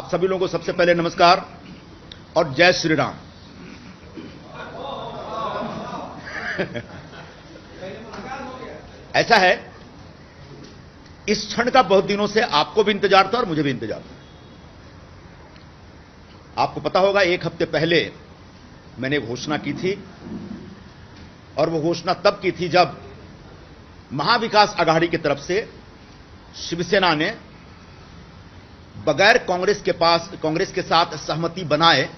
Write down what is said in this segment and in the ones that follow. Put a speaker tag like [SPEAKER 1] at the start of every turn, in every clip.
[SPEAKER 1] आप सभी लोगों को सबसे पहले नमस्कार और जय श्री राम। ऐसा है, इस क्षण का बहुत दिनों से आपको भी इंतजार था और मुझे भी इंतजार था। आपको पता होगा, एक हफ्ते पहले मैंने घोषणा की थी और वो घोषणा तब की थी जब महाविकास आघाड़ी की तरफ से शिवसेना ने बगैर कांग्रेस के साथ सहमति बनाए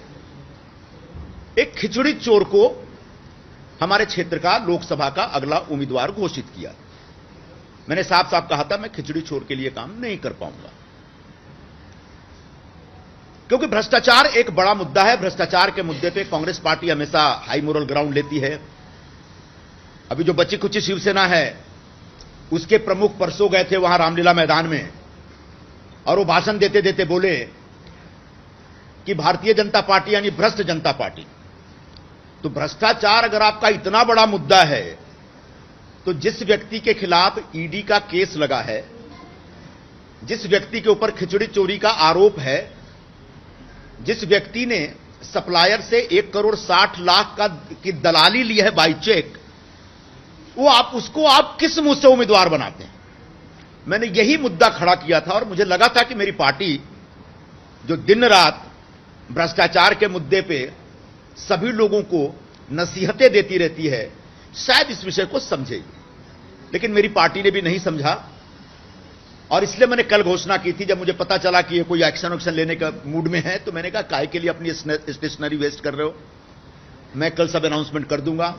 [SPEAKER 1] एक खिचड़ी चोर को हमारे क्षेत्र का लोकसभा का अगला उम्मीदवार घोषित किया। मैंने साफ साफ कहा था, मैं खिचड़ी चोर के लिए काम नहीं कर पाऊंगा, क्योंकि भ्रष्टाचार एक बड़ा मुद्दा है। भ्रष्टाचार के मुद्दे पे कांग्रेस पार्टी हमेशा हाई मोरल ग्राउंड लेती है। अभी जो बची खुची शिवसेना है, उसके प्रमुख परसों गए थे वहां रामलीला मैदान में और वो भाषण देते देते बोले कि भारतीय जनता पार्टी यानी भ्रष्ट जनता पार्टी। तो भ्रष्टाचार अगर आपका इतना बड़ा मुद्दा है, तो जिस व्यक्ति के खिलाफ ईडी का केस लगा है, जिस व्यक्ति के ऊपर खिचड़ी चोरी का आरोप है, जिस व्यक्ति ने सप्लायर से 1,60,00,000 की दलाली ली है बाई चेक, उसको आप किस मुंह से उम्मीदवार बनाते हैं? मैंने यही मुद्दा खड़ा किया था और मुझे लगा था कि मेरी पार्टी जो दिन रात भ्रष्टाचार के मुद्दे पे सभी लोगों को नसीहतें देती रहती है, शायद इस विषय को समझेगी। लेकिन मेरी पार्टी ने भी नहीं समझा और इसलिए मैंने कल घोषणा की थी। जब मुझे पता चला कि ये कोई एक्शन लेने का मूड में है, तो मैंने कहा, काहे के लिए अपनी स्टेशनरी वेस्ट कर रहे हो? मैं कल सब अनाउंसमेंट कर दूंगा।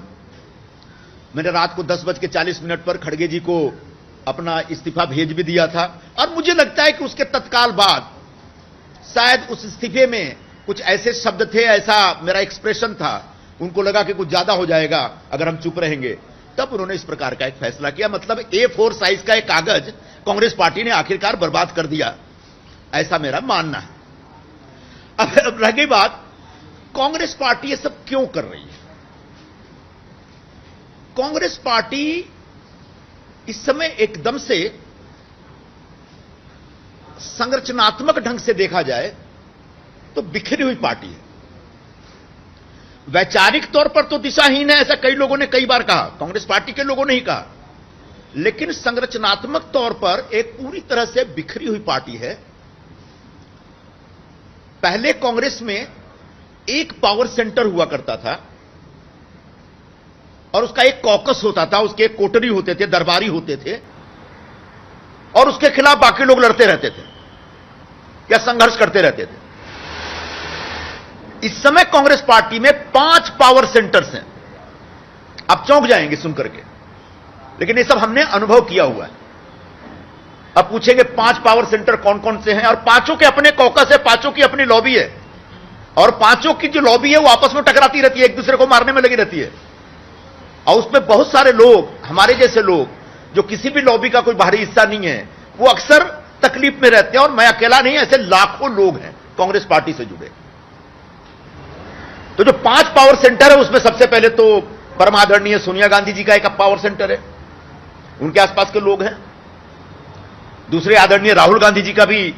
[SPEAKER 1] मैंने रात को 10:40 पर खड़गे जी को अपना इस्तीफा भेज भी दिया था और मुझे लगता है कि उसके तत्काल बाद शायद उस इस्तीफे में कुछ ऐसे शब्द थे, ऐसा मेरा एक्सप्रेशन था, उनको लगा कि कुछ ज्यादा हो जाएगा अगर हम चुप रहेंगे, तब उन्होंने इस प्रकार का एक फैसला किया। मतलब A4 साइज का एक कागज कांग्रेस पार्टी ने आखिरकार बर्बाद कर दिया, ऐसा मेरा मानना है। अब रह गई बात, कांग्रेस पार्टी ये सब क्यों कर रही है? कांग्रेस पार्टी इस समय एकदम से संरचनात्मक ढंग से देखा जाए तो बिखरी हुई पार्टी है। वैचारिक तौर पर तो दिशाहीन है, ऐसा कई लोगों ने कई बार कहा, कांग्रेस पार्टी के लोगों ने ही कहा। लेकिन संरचनात्मक तौर पर एक पूरी तरह से बिखरी हुई पार्टी है। पहले कांग्रेस में एक पावर सेंटर हुआ करता था और उसका एक कॉकस होता था, उसके एक कोटरी होते थे, दरबारी होते थे और उसके खिलाफ बाकी लोग लड़ते रहते थे या संघर्ष करते रहते थे। इस समय कांग्रेस पार्टी में 5 पावर सेंटर्स हैं। आप चौंक जाएंगे सुनकर के, लेकिन ये सब हमने अनुभव किया हुआ है। अब पूछेंगे 5 पावर सेंटर कौन कौन से हैं, और पांचों के अपने कॉकस है, पांचों की अपनी लॉबी है और पांचों की जो लॉबी है वो आपस में टकराती रहती है, एक दूसरे को मारने में लगी रहती है। और उसमें बहुत सारे लोग, हमारे जैसे लोग जो किसी भी लॉबी का कोई बाहरी हिस्सा नहीं है, वो अक्सर तकलीफ में रहते हैं। और मैं अकेला नहीं, ऐसे लाखों लोग हैं कांग्रेस पार्टी से जुड़े। तो जो 5 पावर सेंटर है, उसमें सबसे पहले तो परमादरणीय सोनिया गांधी जी का एक पावर सेंटर है, उनके आसपास के लोग हैं। दूसरे आदरणीय राहुल गांधी जी का भी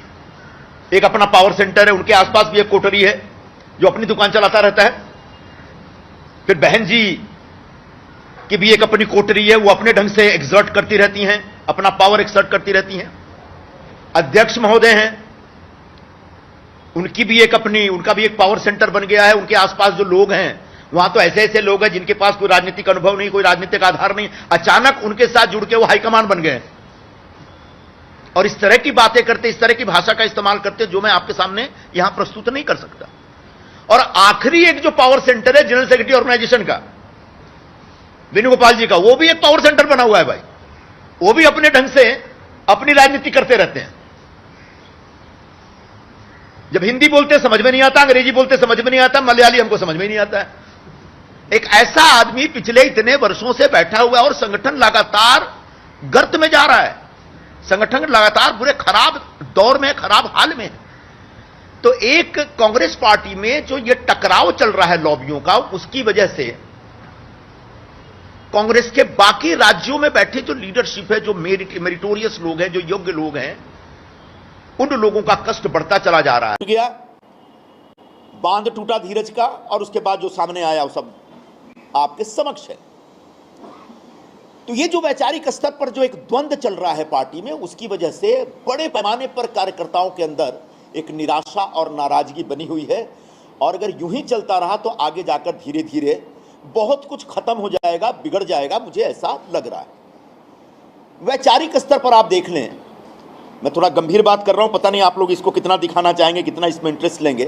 [SPEAKER 1] एक अपना पावर सेंटर है, उनके आसपास भी एक कोठरी है जो अपनी दुकान चलाता रहता है। फिर बहन जी की भी एक अपनी कोठरी है, वो अपने ढंग से एक्सर्ट करती रहती हैं, अपना पावर एक्सर्ट करती रहती हैं। अध्यक्ष महोदय हैं, उनका भी एक पावर सेंटर बन गया है। उनके आसपास जो लोग हैं, वहां तो ऐसे ऐसे लोग हैं जिनके पास कोई राजनीतिक अनुभव नहीं, कोई राजनीतिक आधार नहीं, अचानक उनके साथ जुड़ के वो हाईकमान बन गए और इस तरह की बातें करते, इस तरह की भाषा का इस्तेमाल करते जो मैं आपके सामने यहां प्रस्तुत नहीं कर सकता। और आखिरी एक जो पावर सेंटर है जनरल सेक्रेटरी ऑर्गेनाइजेशन का, वेणुगोपाल जी का, वो भी एक पावर सेंटर बना हुआ है भाई। वो भी अपने ढंग से अपनी राजनीति करते रहते हैं। जब हिंदी बोलते समझ में नहीं आता, अंग्रेजी बोलते समझ में नहीं आता, मलयाली हमको समझ में नहीं आता है। एक ऐसा आदमी पिछले इतने वर्षों से बैठा हुआ है और संगठन लगातार गर्त में जा रहा है, संगठन लगातार बुरे खराब दौर में, खराब हाल में है। तो एक कांग्रेस पार्टी में जो ये टकराव चल रहा है लॉबियों का, उसकी वजह से कांग्रेस के बाकी राज्यों में बैठे जो लीडरशिप है, जो मेरिटोरियस लोग हैं, जो योग्य लोग हैं, उन लोगों का कष्ट बढ़ता चला जा रहा है। गया बांध टूटा धीरज का, और उसके बाद जो सामने आया वो सब आपके समक्ष है। तो ये जो वैचारिक स्तर पर जो एक द्वंद्व चल रहा है पार्टी में, उसकी वजह से बड़े पैमाने पर कार्यकर्ताओं के अंदर एक निराशा और नाराजगी बनी हुई है। और अगर यूं ही चलता रहा तो आगे जाकर धीरे धीरे बहुत कुछ खत्म हो जाएगा, बिगड़ जाएगा, मुझे ऐसा लग रहा है। वैचारिक स्तर पर आप देख लें, मैं थोड़ा गंभीर बात कर रहा हूं, पता नहीं आप लोग इसको कितना दिखाना चाहेंगे, कितना इसमें इंटरेस्ट लेंगे।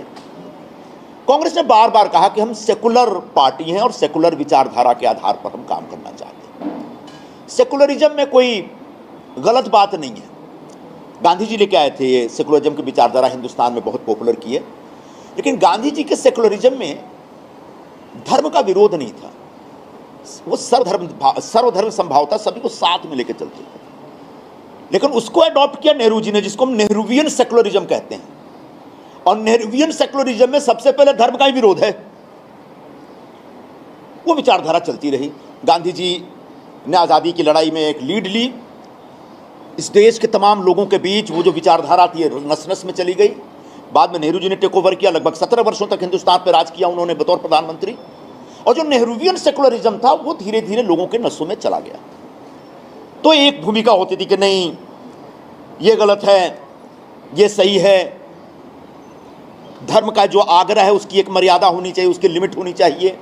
[SPEAKER 1] कांग्रेस ने बार बार कहा कि हम सेकुलर पार्टी हैं और सेकुलर विचारधारा के आधार पर हम काम करना चाहते हैं। सेकुलरिज्म में कोई गलत बात नहीं है। गांधी जी लेके आए थे ये सेकुलरिज्म की विचारधारा, हिंदुस्तान में बहुत पॉपुलर की है। लेकिन गांधी जी के सेकुलरिज्म में धर्म का विरोध नहीं था, वो सर्वधर्म संभाव था, सभी को साथ में लेकर चलते थे। लेकिन उसको अडॉप्ट किया नेहरू जी ने, जिसको हम नेहरूवियन सेकुलरिज्म कहते हैं। और नेहरूवियन सेकुलरिज्म में सबसे पहले धर्म का ही विरोध है। वो विचारधारा चलती रही। गांधी जी ने आजादी की लड़ाई में एक लीड ली, इस देश के तमाम लोगों के बीच वो जो विचारधारा थी नस नस में चली गई। बाद में नेहरू जी ने टेक ओवर किया, लगभग 17 वर्षों तक हिंदुस्तान पर राज किया उन्होंने बतौर प्रधानमंत्री। और जो नेहरूवियन सेकुलरिज्म था वो धीरे धीरे लोगों के नसों में चला गया। तो एक भूमिका होती थी कि नहीं ये गलत है, ये सही है, धर्म का जो आग्रह है उसकी एक मर्यादा होनी चाहिए, उसकी लिमिट होनी चाहिए।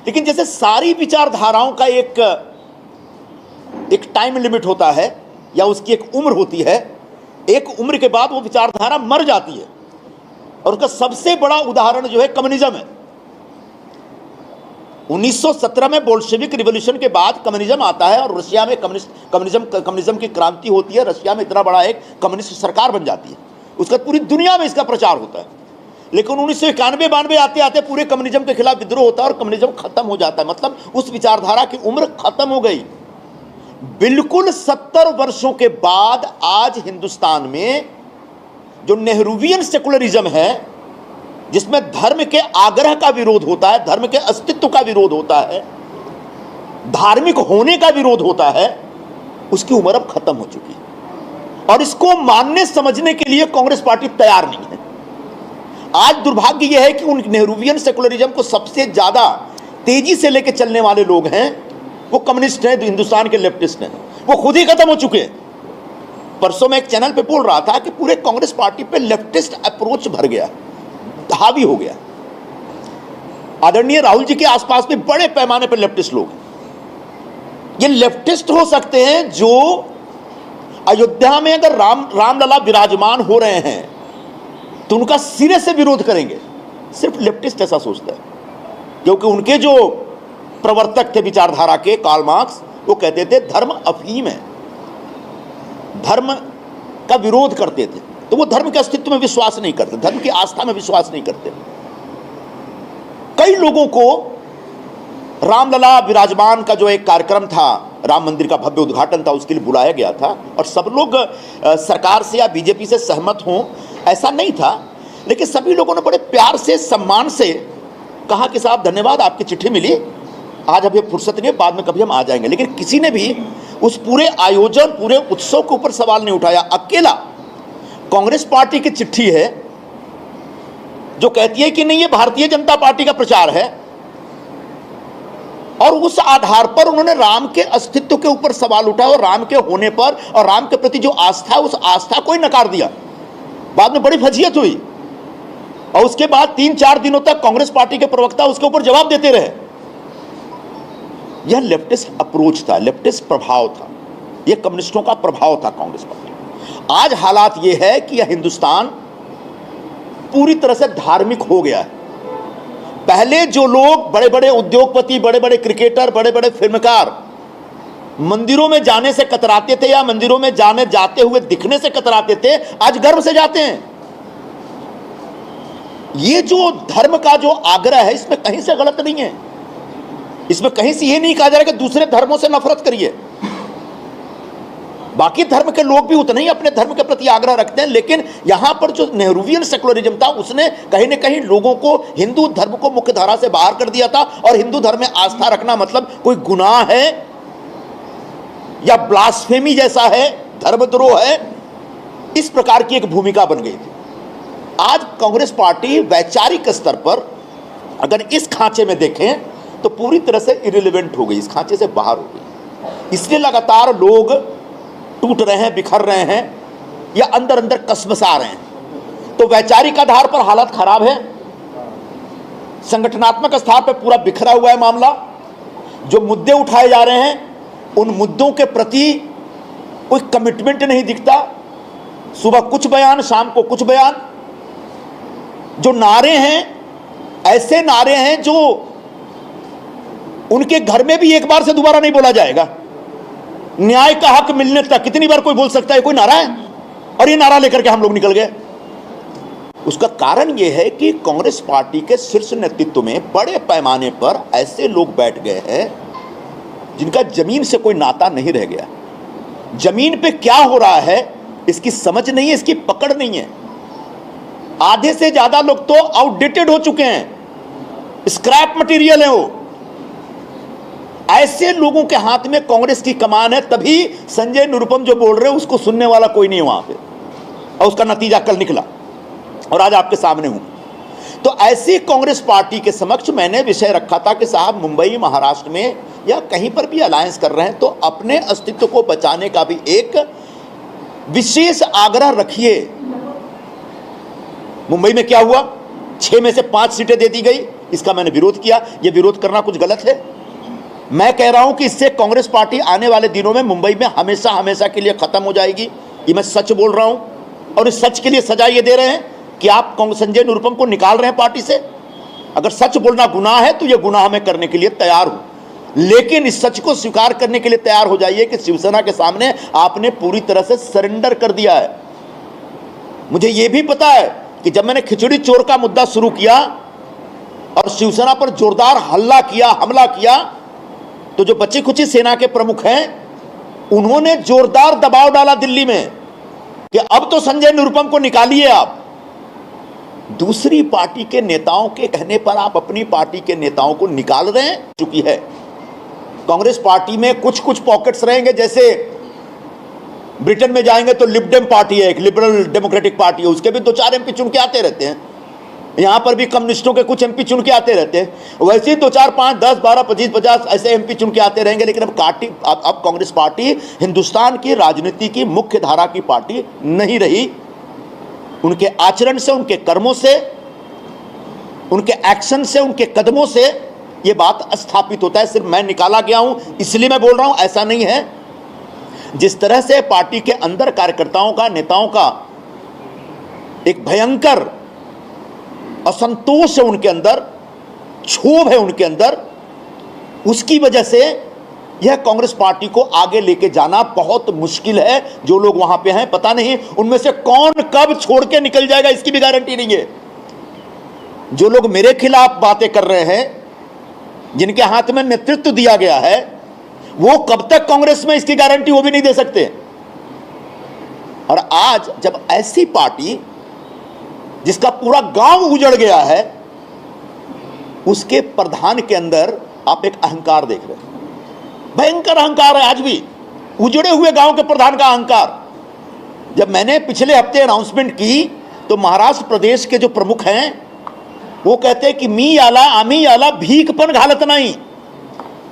[SPEAKER 1] लेकिन जैसे सारी विचारधाराओं का एक टाइम लिमिट होता है या उसकी एक उम्र होती है, एक उम्र के बाद वो विचारधारा मर जाती है। और उसका सबसे बड़ा उदाहरण जो है कम्युनिज्म है। 1917 में बोल्शेविक रिवॉल्यूशन के बाद कम्युनिज्म आता है और रशिया में कम्युनिज्म की क्रांति होती है। रशिया में इतना बड़ा एक कम्युनिस्ट सरकार बन जाती है, उसका पूरी दुनिया में इसका प्रचार होता है। लेकिन 1991-92 आते आते पूरे कम्युनिज्म के खिलाफ विद्रोह होता है और कम्युनिज्म खत्म हो जाता है। मतलब उस विचारधारा की उम्र खत्म हो गई। बिल्कुल 70 वर्षों के बाद आज हिंदुस्तान में जो नेहरूवियन सेकुलरिज्म है, जिसमें धर्म के आग्रह का विरोध होता है, धर्म के अस्तित्व का विरोध होता है, धार्मिक होने का विरोध होता है, उसकी उम्र अब खत्म हो चुकी है। और इसको मानने समझने के लिए कांग्रेस पार्टी तैयार नहीं है। आज दुर्भाग्य यह है कि उन नेहरूवियन सेकुलरिज्म को सबसे ज्यादा तेजी से लेकर चलने वाले लोग हैं वो कम्युनिस्ट हैं, हिंदुस्तान के लेफ्टिस्ट हैं। वो खुद ही खत्म हो चुके हैं। परसों मैं एक चैनल पे बोल रहा था कि पूरे कांग्रेस पार्टी पे लेफ्टिस्ट अप्रोच भर गया, हावी हो गया। आदरणीय राहुल जी के आसपास में बड़े पैमाने पर लेफ्टिस्ट लोग हैं। ये लेफ्टिस्ट हो सकते हैं जो अयोध्या में अगर रामलला विराजमान हो रहे हैं तो उनका सिरे से विरोध करेंगे। सिर्फ लेफ्टिस्ट ऐसा सोचता है, क्योंकि उनके जो प्रवर्तक थे विचारधारा के, कार्ल मार्क्स, वो कहते थे धर्म अफीम है, धर्म का विरोध करते थे। तो वो धर्म के अस्तित्व में विश्वास नहीं करते, धर्म की आस्था में विश्वास नहीं करते। कई लोगों को रामलला विराजमान का जो एक कार्यक्रम था, राम मंदिर का भव्य उद्घाटन था, उसके लिए बुलाया गया था और सब लोग सरकार से या बीजेपी से सहमत हों ऐसा नहीं था। लेकिन सभी लोगों ने बड़े प्यार से, सम्मान से कहा कि साहब धन्यवाद, आपकी चिट्ठी मिली, आज अभी फुर्सत नहीं है, बाद में कभी हम आ जाएंगे। लेकिन किसी ने भी उस पूरे आयोजन, पूरे उत्सव के ऊपर सवाल नहीं उठाया। अकेला कांग्रेस पार्टी की चिट्ठी है जो कहती है कि नहीं, ये भारतीय जनता पार्टी का प्रचार है। और उस आधार पर उन्होंने राम के अस्तित्व के ऊपर सवाल उठाया और राम के होने पर और राम के प्रति जो आस्था है, उस आस्था को ही नकार दिया। बाद में बड़ी फजीयत हुई और उसके बाद 3-4 दिनों तक कांग्रेस पार्टी के प्रवक्ता उसके ऊपर जवाब देते रहे। यह लेफ्टिस्ट अप्रोच था, लेफ्टिस्ट प्रभाव था, यह कम्युनिस्टों का प्रभाव था कांग्रेस पार्टी। आज हालात यह है कि यह हिंदुस्तान पूरी तरह से धार्मिक हो गया है। पहले जो लोग बड़े बड़े उद्योगपति, बड़े बड़े क्रिकेटर, बड़े बड़े फिल्मकार मंदिरों में जाने से कतराते थे या मंदिरों में जाते हुए दिखने से कतराते थे, आज गर्व से जाते हैं। ये जो धर्म का जो आग्रह है, इसमें कहीं से गलत नहीं है। इसमें कहीं से ये नहीं कहा जा रहा कि दूसरे धर्मों से नफरत करिए। बाकी धर्म के लोग भी उतना ही अपने धर्म के प्रति आग्रह रखते हैं। लेकिन यहां पर जो नेहरूवियन सेकुलरिज्म था, उसने कहीं ना कहीं लोगों को, हिंदू धर्म को मुख्य धारा से बाहर कर दिया था। और हिंदू धर्म में आस्था रखना मतलब कोई गुनाह है या ब्लास्फेमी जैसा है, धर्मद्रोह है। इस प्रकार की एक भूमिका बन गई थी। आज कांग्रेस पार्टी वैचारिक स्तर पर अगर इस खांचे में देखें तो पूरी तरह से इरिलेवेंट हो गई, इस खांचे से बाहर हो गई। इसलिए लगातार लोग टूट रहे हैं, बिखर रहे हैं या अंदर अंदर कसमसा रहे हैं। तो वैचारिक आधार पर हालत खराब है, संगठनात्मक स्तर पर पूरा बिखरा हुआ है मामला। जो मुद्दे उठाए जा रहे हैं उन मुद्दों के प्रति कोई कमिटमेंट नहीं दिखता। सुबह कुछ बयान, शाम को कुछ बयान। जो नारे हैं ऐसे नारे हैं जो उनके घर में भी एक बार से दोबारा नहीं बोला जाएगा। न्याय का हक मिलने तक कितनी बार कोई बोल सकता है, कोई नारा है? और ये नारा लेकर के हम लोग निकल गए। उसका कारण यह है कि कांग्रेस पार्टी के शीर्ष नेतृत्व में बड़े पैमाने पर ऐसे लोग बैठ गए हैं जिनका जमीन से कोई नाता नहीं रह गया। जमीन पे क्या हो रहा है इसकी समझ नहीं है, इसकी पकड़ नहीं है। आधे से ज्यादा लोग तो आउटडेटेड हो चुके हैं, स्क्रैप मटेरियल है वो। ऐसे लोगों के हाथ में कांग्रेस की कमान है, तभी संजय निरुपम जो बोल रहे हैं उसको सुनने वाला कोई नहीं है वहां पे, और उसका नतीजा कल निकला और आज आपके सामने हूं। तो ऐसी कांग्रेस पार्टी के समक्ष मैंने विषय रखा था कि साहब मुंबई, महाराष्ट्र में या कहीं पर भी अलायंस कर रहे हैं तो अपने अस्तित्व को बचाने का भी एक विशेष आग्रह रखिए। मुंबई में क्या हुआ, 6 में से 5 सीटें दे दी गई, इसका मैंने विरोध किया। यह विरोध करना कुछ गलत है? मैं कह रहा हूं कि इससे कांग्रेस पार्टी आने वाले दिनों में मुंबई में हमेशा हमेशा के लिए खत्म हो जाएगी। ये मैं सच बोल रहा हूं, और इस सच के लिए सजा ये दे रहे हैं कि आप संजय निरुपम को निकाल रहे हैं पार्टी से। अगर सच बोलना गुनाह है तो यह गुनाह मैं करने के लिए तैयार हूं, लेकिन इस सच को स्वीकार करने के लिए तैयार हो जाइए कि शिवसेना के सामने आपने पूरी तरह से सरेंडर कर दिया है। मुझे यह भी पता है कि जब मैंने खिचड़ी चोर का मुद्दा शुरू किया और शिवसेना पर जोरदार हमला किया तो जो बची खुची सेना के प्रमुख हैं उन्होंने जोरदार दबाव डाला दिल्ली में कि अब तो संजय निरुपम को निकालिए आप। दूसरी पार्टी के नेताओं के कहने पर आप अपनी पार्टी के नेताओं को निकाल रहे हैं। चुकी है कांग्रेस पार्टी में कुछ कुछ पॉकेट्स रहेंगे, जैसे ब्रिटेन में जाएंगे तो लिबडेम पार्टी है, एक लिबरल डेमोक्रेटिक पार्टी है, उसके भी 2-4 एमपी चुन के आते रहते हैं। यहां पर भी कम्युनिस्टों के कुछ एमपी चुन के आते रहते हैं। वैसे ही 2, 4, 5, 10, 12, 25, 50 ऐसे एमपी चुन के आते रहेंगे। लेकिन अब कांग्रेस पार्टी हिंदुस्तान की राजनीति की मुख्य धारा की पार्टी नहीं रही। उनके आचरण से, उनके कर्मों से, उनके एक्शन से, उनके कदमों से यह बात स्थापित होता है। सिर्फ मैं निकाला गया हूं इसलिए मैं बोल रहा हूं, ऐसा नहीं है। जिस तरह से पार्टी के अंदर कार्यकर्ताओं का, नेताओं का एक भयंकर असंतोष है उनके अंदर, क्षोभ है उनके अंदर, उसकी वजह से यह कांग्रेस पार्टी को आगे लेके जाना बहुत मुश्किल है। जो लोग वहां पे हैं, पता नहीं उनमें से कौन कब छोड़ के निकल जाएगा, इसकी भी गारंटी नहीं है। जो लोग मेरे खिलाफ बातें कर रहे हैं, जिनके हाथ में नेतृत्व दिया गया है, वो कब तक कांग्रेस में, इसकी गारंटी वो भी नहीं दे सकते। और आज जब ऐसी पार्टी जिसका पूरा गांव उजड़ गया है, उसके प्रधान के अंदर आप एक अहंकार देख रहे हैं, भयंकर अहंकार है। आज भी उजड़े हुए गांव के प्रधान का अहंकार। जब मैंने पिछले हफ्ते अनाउंसमेंट की तो महाराष्ट्र प्रदेश के जो प्रमुख हैं वो कहते हैं कि मी आला, आमी आला, भीखपन घालत नहीं,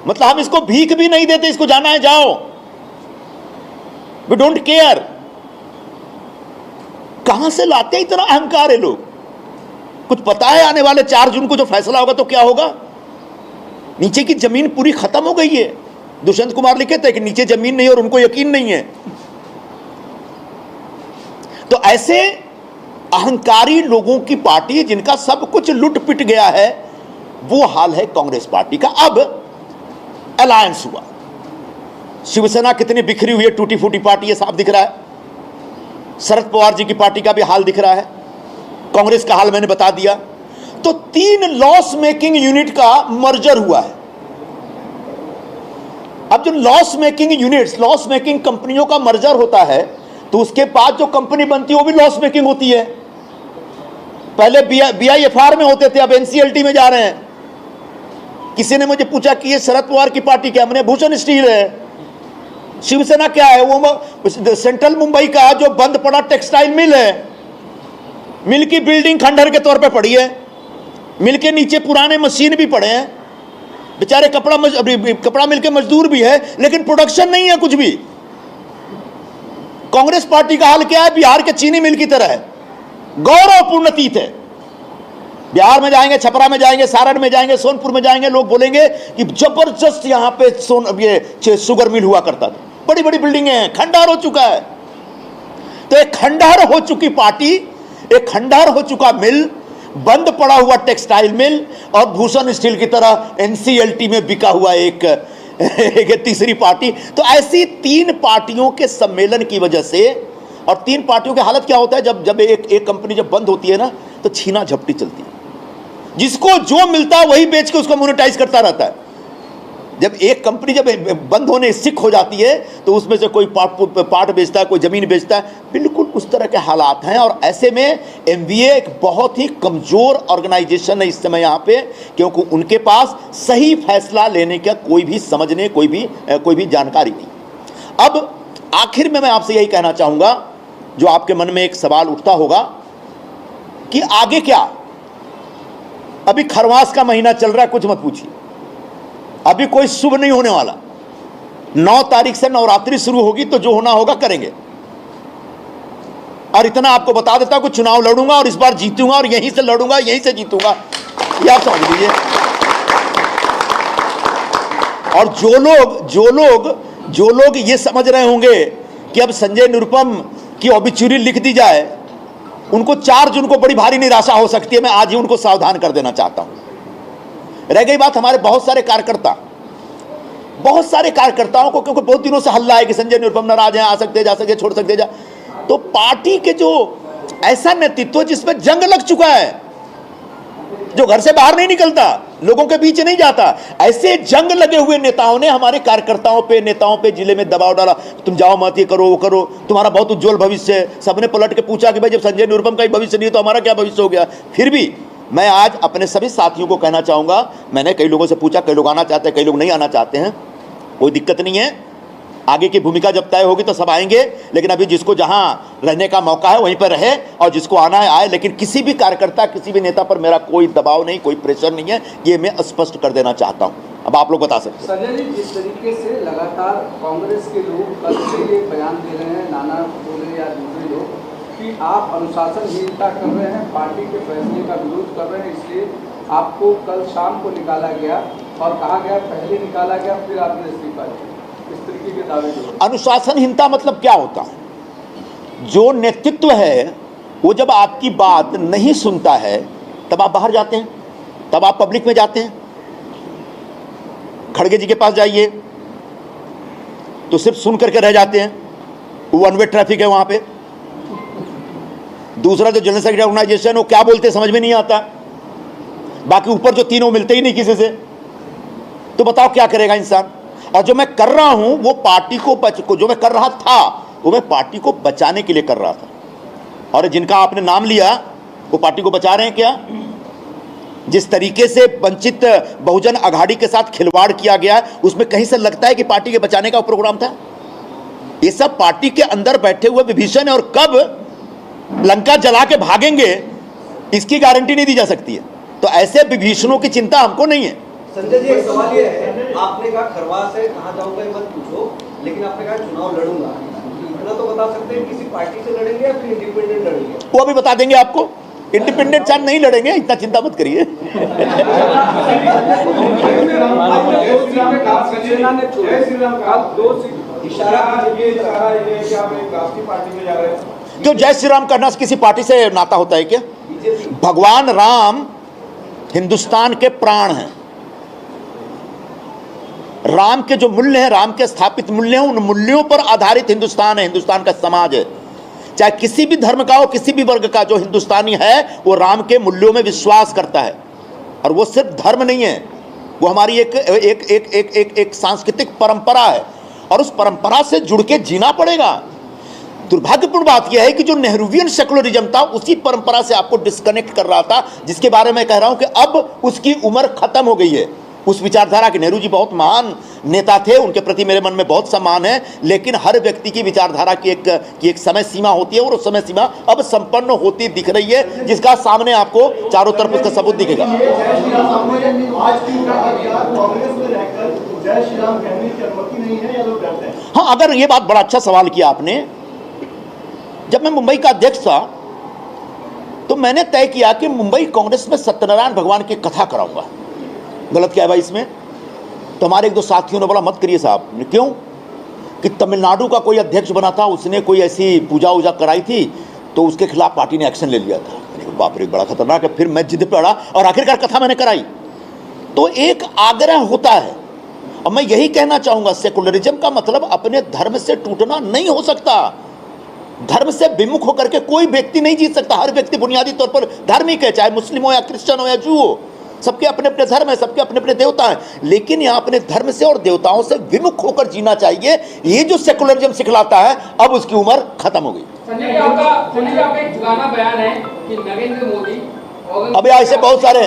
[SPEAKER 1] मतलब हम इसको भीख भी नहीं देते, इसको जाना है जाओ, वी डोंट केयर। कहां से लाते हैं इतना अहंकार है लोग? कुछ पता है आने वाले 4 जून को जो फैसला होगा तो क्या होगा? नीचे की जमीन पूरी खत्म हो गई है। दुष्यंत कुमार लिखे थे कि नीचे जमीन नहीं और उनको यकीन नहीं है। तो ऐसे अहंकारी लोगों की पार्टी जिनका सब कुछ लुट पिट गया है, वो हाल है कांग्रेस पार्टी का। अब अलायंस हुआ, शिवसेना कितनी बिखरी हुई है, टूटी फूटी पार्टी है, साफ दिख रहा है। शरद पवार जी की पार्टी का भी हाल दिख रहा है, कांग्रेस का हाल मैंने बता दिया। तो 3 लॉस मेकिंग यूनिट का मर्जर हुआ है। अब जो loss making units, loss making कंपनियों का मर्जर होता है तो उसके बाद जो कंपनी बनती है वो भी लॉस मेकिंग होती है। पहले BIFR में होते थे, अब NCLT में जा रहे हैं। किसी ने मुझे पूछा कि ये शरद पवार की पार्टी क्या? हमने भूषण स्टील है। शिवसेना क्या है, वो सेंट्रल मुंबई का जो बंद पड़ा टेक्सटाइल मिल है, मिल की बिल्डिंग खंडहर के तौर पे पड़ी है, मिल के नीचे पुराने मशीन भी पड़े हैं, बेचारे कपड़ा मिल के मजदूर भी है, लेकिन प्रोडक्शन नहीं है कुछ भी। कांग्रेस पार्टी का हाल क्या है? बिहार के चीनी मिल की तरह है, गौरवपूर्ण अतीत है। बिहार में जाएंगे, छपरा में जाएंगे, सारण में जाएंगे, सोनपुर में जाएंगे, लोग बोलेंगे कि जबरदस्त यहां पे ये शुगर मिल हुआ करता था, बड़ी बड़ी बिल्डिंगें हैं, खंडहर हो चुका है। तो एक खंडहर हो चुकी पार्टी, एक खंडहर हो चुका मिल, बंद पड़ा हुआ टेक्सटाइल मिल, और भूषण स्टील की तरह एनसीएलटी में बिका हुआ एक तीसरी पार्टी। तो ऐसी तीन पार्टियों के सम्मेलन की वजह से, और तीन पार्टियों की हालत क्या होता है, जब एक कंपनी जब बंद होती है ना, तो छीना झपटी चलती है, जिसको जो मिलता है वही बेच के उसको मोनेटाइज करता रहता है। जब एक कंपनी जब बंद होने सिक हो जाती है, तो उसमें से कोई पार्ट बेचता है, कोई जमीन बेचता है, बिल्कुल उस तरह के हालात हैं। और ऐसे में एमवीए एक बहुत ही कमजोर ऑर्गेनाइजेशन है इस समय यहाँ पे, क्योंकि उनके पास सही फैसला लेने का कोई भी समझने कोई भी जानकारी नहीं। अब आखिर में मैं आपसे यही कहना चाहूंगा, जो आपके मन में एक सवाल उठता होगा कि आगे क्या। अभी खरवास का महीना चल रहा है, कुछ मत पूछिए, अभी कोई शुभ नहीं होने वाला। 9 तारीख से नवरात्रि शुरू होगी, तो जो होना होगा करेंगे। और इतना आपको बता देता हूं कि चुनाव लड़ूंगा और इस बार जीतूंगा, और यहीं से लड़ूंगा, यहीं से जीतूंगा, ये आप समझ लीजिए। और जो लोग ये समझ रहे होंगे कि अब संजय निरुपम की ऑबिचुरी लिख दी जाए, उनको 4 जून को बड़ी भारी निराशा हो सकती है। मैं आज ही उनको सावधान कर देना चाहता हूं। रह गई बात हमारे बहुत सारे कार्यकर्ताओं को, क्योंकि बहुत दिनों से हल्ला है कि संजय निरुपम नाराज हैं, आ सकते जा सकते, छोड़ सकते जा। तो पार्टी के जो ऐसा नेतृत्व जिसमें जंग लग चुका है, जो घर से बाहर नहीं निकलता, लोगों के बीच नहीं जाता, ऐसे जंग लगे हुए नेताओं ने हमारे नेताओं पे जिले में दबाव डाला, तुम जाओ मत, ये करो वो करो, तुम्हारा बहुत उज्जवल भविष्य है। सबने पलट के पूछा कि भाई जब संजय निरुपम का ही भविष्य नहीं है तो हमारा क्या भविष्य हो गया। फिर भी मैं आज अपने सभी साथियों को कहना चाहूंगा, मैंने कई लोगों से पूछा, कई लोग आना चाहते हैं, कई लोग नहीं आना चाहते हैं, कोई दिक्कत नहीं है। आगे की भूमिका जब तय होगी तो सब आएंगे, लेकिन अभी जिसको जहां रहने का मौका है वहीं पर रहे, और जिसको आना है आए। लेकिन किसी भी कार्यकर्ता, किसी भी नेता पर मेरा कोई दबाव नहीं, कोई प्रेशर नहीं है, ये मैं स्पष्ट कर देना चाहता हूं। अब आप लोग बता सकते हैं।
[SPEAKER 2] संजय जी, जिस तरीके से लगातार कांग्रेस के लोग कल से ये बयान दे रहे हैं, नाना बोले या दूसरे लोग, कि आप अनुशासनहीनता कर रहे हैं, पार्टी के फैसले का विरोध कर रहे हैं, इसलिए आपको कल शाम को निकाला गया और कहा गया पहले निकाला गया फिर आपने इस्तीफा दिया, इस तरीके के दावे जो।
[SPEAKER 1] अनुशासनहीनता मतलब क्या होता है? जो नेतृत्व है वो जब आपकी बात नहीं सुनता है तब आप बाहर जाते हैं, तब आप पब्लिक में जाते हैं। खड़गे जी के पास जाइए तो सिर्फ सुन करके रह जाते हैं, वन वे ट्रैफिक है वहां पे। दूसरा जो जनरल सेक्रेटरी ऑर्गेनाइजेशन, वो क्या बोलते समझ में नहीं आता। बाकी ऊपर जो तीनों मिलते ही नहीं किसी से, तो बताओ क्या करेगा इंसान। और जो मैं कर रहा हूं वो पार्टी को जो मैं कर रहा था वो मैं पार्टी को बचाने के लिए कर रहा था। और जिनका आपने नाम लिया वो पार्टी को बचा रहे हैं क्या? जिस तरीके से वंचित बहुजन अघाड़ी के साथ खिलवाड़ किया गया, उसमें कहीं से लगता है कि पार्टी के बचाने का प्रोग्राम था? ये सब पार्टी के अंदर बैठे हुए विभीषण है, और कब लंका जला के भागेंगे इसकी गारंटी नहीं दी जा सकती है। तो ऐसे विभीषणों की चिंता हमको नहीं है।
[SPEAKER 3] संजय जी, एक सवाल ये है, आपने कहा खरवास है, कहाँ जाऊंगा ये मत पूछो, लेकिन आपने कहा चुनाव लड़ूंगा, इतना तो बता सकते हैं किसी पार्टी से लड़ेंगे या फिर इंडिपेंडेंट लड़ेंगे?
[SPEAKER 1] वो अभी बता देंगे आपको। इंडिपेंडेंट चाहे नहीं लड़ेंगे, इतना चिंता मत करिए। क्यों जय श्री राम करना किसी पार्टी से नाता होता है क्या? भगवान राम हिंदुस्तान के प्राण हैं। राम के जो मूल्य हैं, राम के स्थापित मूल्य हैं, उन मूल्यों पर आधारित हिंदुस्तान है, हिंदुस्तान का समाज है। चाहे किसी भी धर्म का हो, किसी भी वर्ग का, जो हिंदुस्तानी है वो राम के मूल्यों में विश्वास करता है। और वो सिर्फ धर्म नहीं है, वो हमारी एक सांस्कृतिक परंपरा है, और उस परंपरा से जुड़ के जीना पड़ेगा। दुर्भाग्यपूर्ण बात यह है कि जो नेहरूवियन सेकुलरिज्म था उसी परंपरा से आपको डिस्कनेक्ट कर रहा था, जिसके बारे में कह रहा हूं कि अब उसकी उम्र खत्म हो गई है। उस विचारधारा के नेहरू जी बहुत महान नेता थे, उनके प्रति मेरे मन में बहुत सम्मान है, लेकिन हर व्यक्ति की विचारधारा की एक समय सीमा होती है और उस समय सीमा अब संपन्न होती दिख रही है, जिसका सामने आपको चारों तरफ उसका सबूत दिखेगा। हाँ, अगर ये बात बड़ा अच्छा सवाल किया आपने। जब मैं मुंबई का अध्यक्ष था तो मैंने तय किया कि मुंबई कांग्रेस में सत्यनारायण भगवान की कथा कराऊंगा। गलत क्या है भाई इसमें? तो हमारे एक दो साथियों ने बोला मत करिए साहब। क्यों? कि तमिलनाडु का कोई अध्यक्ष बना था, उसने कोई ऐसी पूजा वूजा कराई थी तो उसके खिलाफ पार्टी ने एक्शन ले लिया था। बाप रे, बड़ा खतरनाक है। फिर मैं जिद पे अड़ा और आखिरकार कथा मैंने कराई। तो एक आग्रह होता है, और मैं यही कहना चाहूंगा, सेकुलरिज्म का मतलब अपने धर्म से टूटना नहीं हो सकता। धर्म से विमुख होकर के कोई व्यक्ति नहीं जीत सकता। हर व्यक्ति बुनियादी तौर पर धार्मिक है, चाहे मुस्लिम हो या क्रिश्चियन हो या जू हो। सबके अपने अपने धर्म है, सबके अपने अपने देवता हैं, लेकिन यहां अपने धर्म से और देवताओं से विमुख होकर जीना चाहिए। ये जो सेकुलरिज्म सिखलाता है, अब उसकी उम्र खत्म हो गई।
[SPEAKER 4] संजय जी, आपका एक गाना बयान है कि नरेंद्र मोदी
[SPEAKER 1] अभी ऐसे बहुत सारे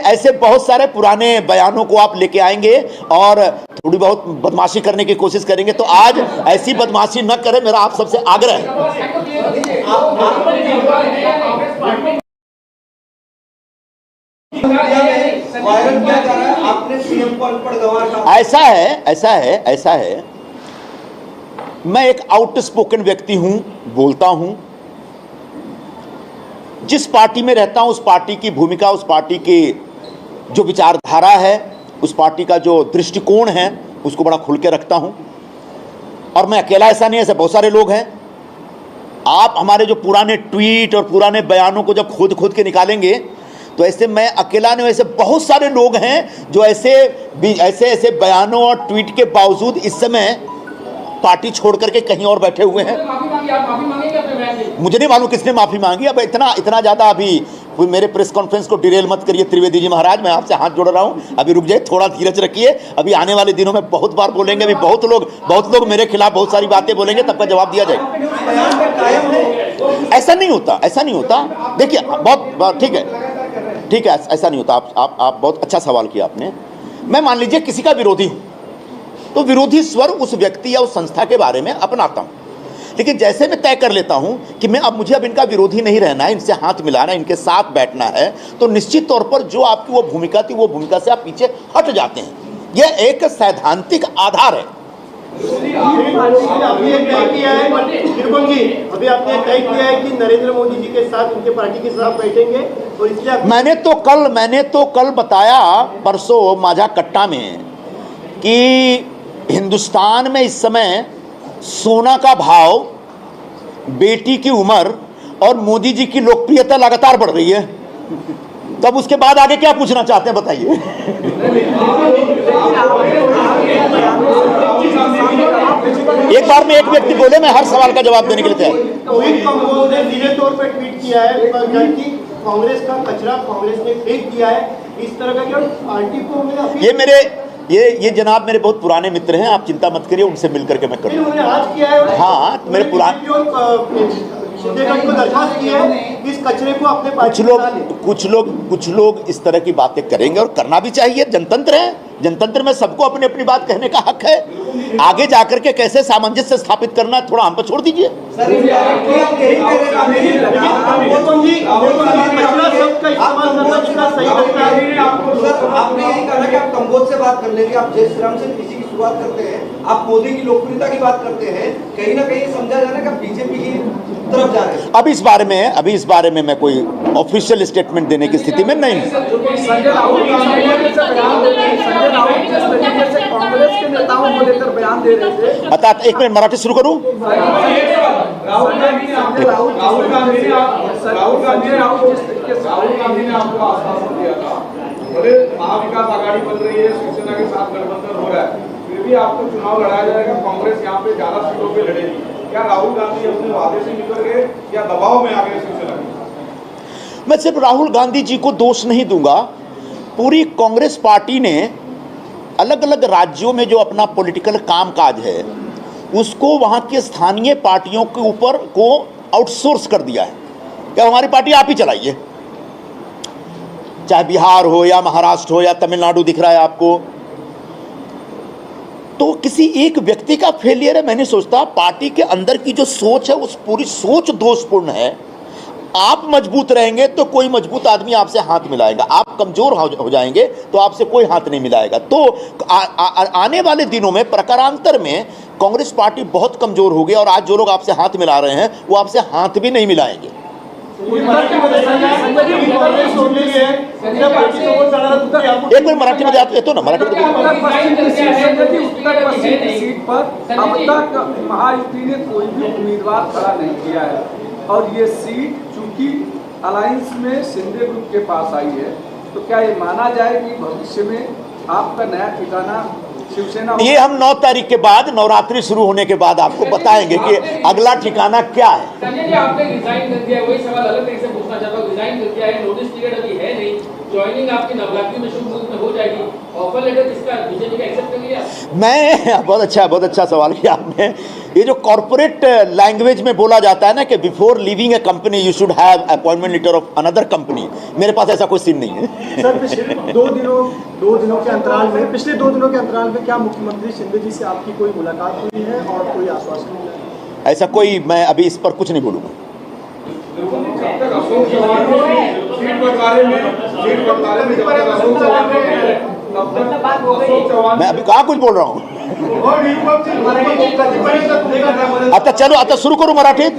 [SPEAKER 1] ऐसे बहुत सारे पुराने बयानों को आप लेके आएंगे और थोड़ी बहुत बदमाशी करने की कोशिश करेंगे, तो आज ऐसी बदमाशी न करें, मेरा आप सबसे आग्रह है। ऐसा है, मैं एक आउटस्पोकन व्यक्ति हूं, बोलता हूं। जिस पार्टी में रहता हूं उस पार्टी की भूमिका, उस पार्टी की जो विचारधारा है, उस पार्टी का जो दृष्टिकोण है, उसको बड़ा खुल के रखता हूं। और मैं अकेला ऐसा नहीं है, ऐसे बहुत सारे लोग हैं। आप हमारे जो पुराने ट्वीट और पुराने बयानों को जब खोद के निकालेंगे तो ऐसे मैं अकेला नहीं, ऐसे बहुत सारे लोग हैं जो ऐसे बयानों और ट्वीट के बावजूद इस समय पार्टी छोड़ करके कहीं और बैठे हुए हैं। मुझे नहीं मालूम किसने माफी मांगी। अब इतना ज्यादा अभी मेरे प्रेस कॉन्फ्रेंस को डिरेल मत करिए त्रिवेदी जी महाराज, मैं आपसे हाथ जोड़ रहा हूं। अभी रुक जाइए, थोड़ा धीरज रखिए। अभी आने वाले दिनों में बहुत बार बोलेंगे, अभी बहुत लोग मेरे खिलाफ बहुत सारी बातें बोलेंगे, तब का जवाब दिया जाएगा। ऐसा नहीं होता। देखिए, बहुत ठीक है, ऐसा नहीं होता। आप बहुत अच्छा सवाल किया आपने। मैं मान लीजिए किसी का विरोधी हूं, तो विरोधी स्वर उस व्यक्ति या उस संस्था के बारे में अपनाता हूं, लेकिन जैसे मैं तय कर लेता हूं कि मुझे अब इनका विरोधी नहीं रहना है, इनसे हाथ मिलाना है, इनके साथ बैठना है, तो निश्चित तौर पर जो आपकी वो भूमिका थी, वो भूमिका से आप पीछे हट जाते हैं। यह एक सैद्धांतिक आधार है।
[SPEAKER 5] अभी आपने तय किया है कि नरेंद्र मोदी जी के साथ, उनके पार्टी के साथ बैठेंगे, और इसलिए
[SPEAKER 1] मैंने तो कल बताया, परसों माझा कट्टा में, कि हिंदुस्तान में इस समय सोना का भाव, बेटी की उम्र और मोदी जी की लोकप्रियता लगातार बढ़ रही है। तब उसके बाद आगे क्या पूछना चाहते हैं बताइए? एक बार में एक व्यक्ति बोले, मैं हर सवाल का जवाब देने के लिए तैयार।
[SPEAKER 5] रोहित कंबोज ने सीधे तौर पर ट्वीट किया है कि कांग्रेस का कचरा कांग्रेस ने फेंक दिया है। इस तरह का क्या पार्टी को
[SPEAKER 1] ये जनाब मेरे बहुत पुराने मित्र हैं, आप चिंता मत करिए, उनसे मिलकर के मैं करूँगा।
[SPEAKER 5] आज किया है।
[SPEAKER 1] हाँ, मेरे पुराने
[SPEAKER 5] दरख्वास्त की है इस कचरे को अपने
[SPEAKER 1] कुछ लोग इस तरह की बातें करेंगे और करना भी चाहिए। जनतंत्र है, जनतंत्र में सबको अपनी अपनी बात कहने का हक है। आगे जाकर के कैसे सामंजस्य स्थापित करना है, थोड़ा हम पर छोड़ दीजिए।
[SPEAKER 3] आपने यही कहा कि आप कंबोज से बात कर लेंगे, आप जय श्री राम से किसी की शुरुआत करते हैं, आप मोदी की लोकप्रियता की बात करते हैं, कहीं ना कहीं समझा जा रहा है कि आप बीजेपी की तरफ जा रहे हैं।
[SPEAKER 1] अभी इस बारे में मैं कोई ऑफिशियल स्टेटमेंट देने की स्थिति में नहीं हूं।
[SPEAKER 2] संजय राहुल कांग्रेस के नेताओं को लेकर बयान दे रहे थे।
[SPEAKER 1] अर्थात एक मिनट, मराठी शुरू करूं?
[SPEAKER 2] राहुल गांधी ने आपको आश्वासन दिया था, बोले महाविकास आघाड़ी बन रही है, शिवसेना के साथ गठबंधन हो रहा है, फिर भी आपको चुनाव लड़ाया जाएगा, कांग्रेस यहाँ पे ज्यादा सीटों पे लड़ेगी। क्या राहुल गांधी अपने वादे से निकल गए या दबाव में आ गए शिवसेना के?
[SPEAKER 1] मैं सिर्फ राहुल गांधी जी को दोष नहीं दूंगा। पूरी कांग्रेस पार्टी ने अलग अलग राज्यों में जो अपना पॉलिटिकल कामकाज है, उसको वहां के स्थानीय पार्टियों के ऊपर को आउटसोर्स कर दिया है। क्या हमारी पार्टी आप ही चलाइए। चाहे बिहार हो या महाराष्ट्र हो या तमिलनाडु दिख रहा है आपको, तो किसी एक व्यक्ति का फेलियर है। मैं नहीं सोचता, पार्टी के अंदर की जो सोच है उस पूरी सोच दोषपूर्ण है। आप मजबूत रहेंगे तो कोई मजबूत आदमी आपसे हाथ मिलाएगा, आप कमजोर हो जाएंगे तो आपसे कोई हाथ नहीं मिलाएगा। तो आने वाले दिनों में प्रकारांतर में कांग्रेस पार्टी बहुत कमजोर होगी और आज जो लोग आपसे हाथ मिला रहे हैं वो आपसे हाथ भी नहीं मिलाएंगे। एक कोई मराठी मध्ये येतो ना, मराठी मध्ये
[SPEAKER 2] उत्तर पश्चिम की सीट पर अब तक महायुति ने कोई भी उम्मीदवार खड़ा नहीं किया है और ये सीट चूंकि अलायंस में शिंदे ग्रुप के पास आई है, तो क्या ये माना जाए कि भविष्य में आपका नया ठिकाना शिवसेना?
[SPEAKER 1] ये हम 9 तारीख के बाद, नवरात्रि शुरू होने के बाद आपको बताएंगे कि अगला ठिकाना क्या है।
[SPEAKER 4] संजय जी, आपने रिजाइन कर दिया, वही सवाल अलग तरीके से पूछना चाहता हूँ। रिजाइन कर दिया है, नोटिस पीरियड अभी है नहीं, ज्वाइनिंग आपकी नवरात्रि में शुभ मुहूर्त में हो जाएगी, ऑफर लेटर किसका बीजेपी का एक्सेप्ट कर लिया?
[SPEAKER 1] मैं बहुत अच्छा सवाल किया आपने। ये जो कॉर्पोरेट लैंग्वेज में बोला जाता है ना कि before leaving a company you should have appointment letter of another company, मेरे पास ऐसा कोई सीन नहीं है।
[SPEAKER 5] सर, पिछले दो दिनों के अंतराल में क्या मुख्यमंत्री शिंदे जी से आपकी कोई मुलाकात हुई है और कोई आश्वासन मिला है?
[SPEAKER 1] ऐसा कोई, मैं अभी इस पर कुछ नहीं बोलूँगा। मैं अभी कहाँ कुछ बोल रहा हूँ। आता चलो, आता सुरू करू मराठीत।